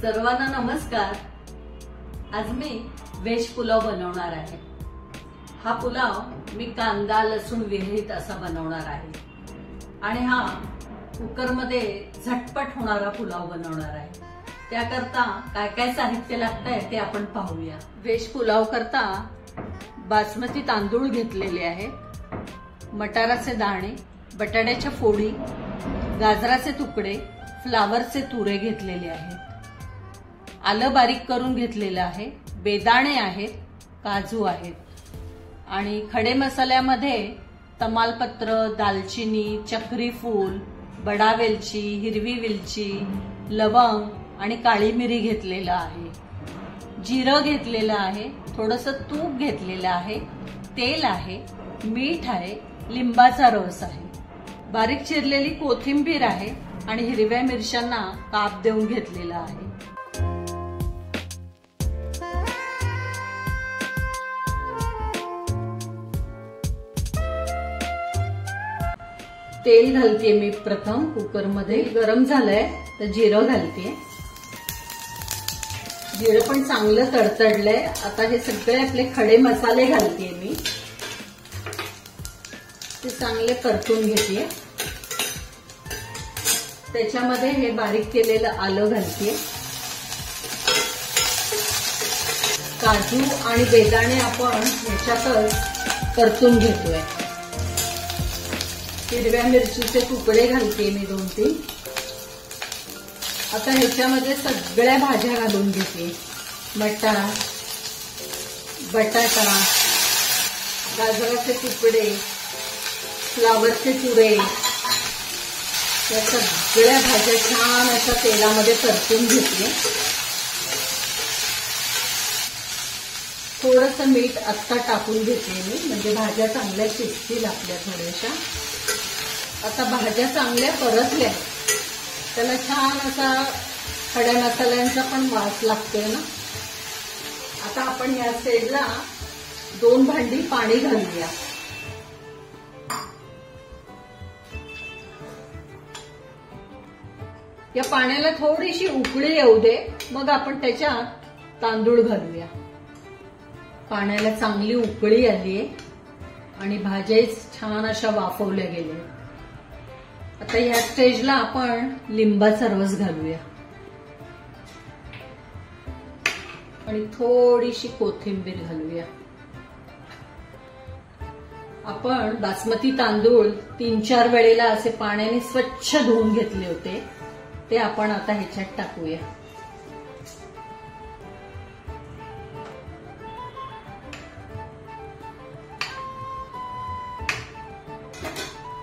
सर्वांना नमस्कार। आज मी व्हेज पुलाव बनवणार आहे। हा पुलाव मी कांदा लसूण विरहित असा बनवणार आहे आणि हा कुकर मध्ये झटपट होणारा पुलाव बनवणार आहे। त्याकरता काय काय साहित्य लागतंय ते आपण पाहूया। व्हेज पुलाव करता बासमती तांदूळ घेतलेले आहे, मटाराचे दाणे, बटाट्याच्या फोडी, गाजराचे तुकडे, फ्लावरचे तुरे घेतलेले आहेत, आलं बारीक करून घेतलेलं आहे, बेदाणे आहेत, काजू आहेत आणि खडे मसाल्यामध्ये तमालपत्र, दालचिनी, चक्री फूल, बडा वेलची, हिरवी वेलची, लवंग आणि काळी मिरी घेतलेलं आहे, जिरं घेतलेलं आहे, थोडंसं तूप घेतलेलं आहे, तेल आहे, मीठ आहे, लिंबाचा रस आहे, बारीक चिरलेली कोथिंबीर आहे आणि हिरव्या मिरच्यांना काप देऊन घेतलेला आहे। तेल घालते मी प्रथम कुकर मध्ये, गरम झालंय तर जिरं घालते। जिरं पण चांगलं तडतडलंय। आता हे सगळे आपले खडे मसाले घालते मी, ते चांगले परतून घेते। त्याच्यामध्ये हे बारीक केलेलं आलं घालते, काजू आणि बेदाणे आपण ह्याच्यातच परतून घेतोय। हिरव्या मिरचीचे तुकडे घालते मी 2-3। आता ह्याच्यामध्ये सगळ्या भाज्या घालून घेते, मटार, बटाटा, गाजराचे तुकडे, फ्लावरचे तुरे, या सगळ्या भाज्या छान अशा तेलामध्ये परतून घेतले। थोडंसं मीठ आत्ता टाकून घेते मी, म्हणजे भाज्या चांगल्या शिजतील आपल्या थोड्याशा। आता भाज्या चांगल्या परतल्या, त्याला छान असा खड्या मसाल्यांचा पण वास लागतोय ना। आता आपण या साईडला 2 भांडी पाणी घालूया। या पाण्याला थोडीशी उकळी येऊ दे, मग आपण त्याच्यात तांदूळ घालूया। पाण्याला चांगली उकळी आलीये आणि भाज्या छान अशा वाफवल्या गेल्या। आता या स्टेजला आपण लिंबाचा रस घालूया आणि थोडीशी कोथिंबीर घालूया। आपण बासमती तांदूळ 3-4 वेळेला असे पाण्याने स्वच्छ धुवून घेतले होते, ते आपण आता ह्याच्यात टाकूया।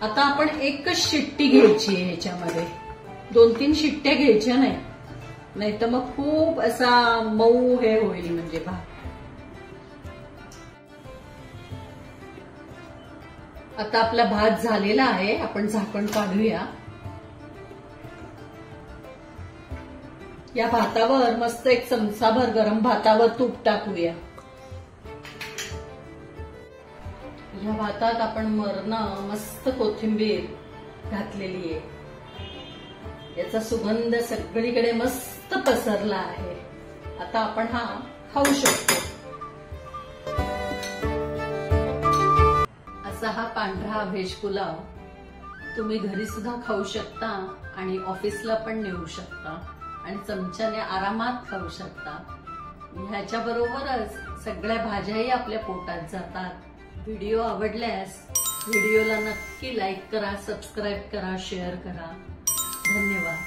आता आपण एकच शिट्टी घ्यायची आहे ह्याच्यामध्ये, 2-3 शिट्ट्या घ्यायच्या नाही तर मग खूप असा मऊ हे होईल म्हणजे भात। आता आपला भात झालेला आहे, आपण झाकण काढूया। या भातावर मस्त एक चमचाभर गरम भातावर तूप टाकूया। या भातात आपण मस्त कोथिंबीर घातलेली आहे, याचा सुगंध सगळीकडे मस्त पसरला आहे। आता आपण हा खाऊ शकतो। असा हा पांढरा व्हेज पुलाव तुम्ही घरी सुद्धा खाऊ शकता आणि ऑफिसला पण नेऊ शकता आणि चमच्याने आरामात खाऊ शकता। ह्याच्या बरोबरच सगळ्या भाज्याही आपल्या पोटात जातात। व्हिडिओ आवडल्यास व्हिडिओला नक्की लाईक करा, सबस्क्राईब करा, शेअर करा। धन्यवाद।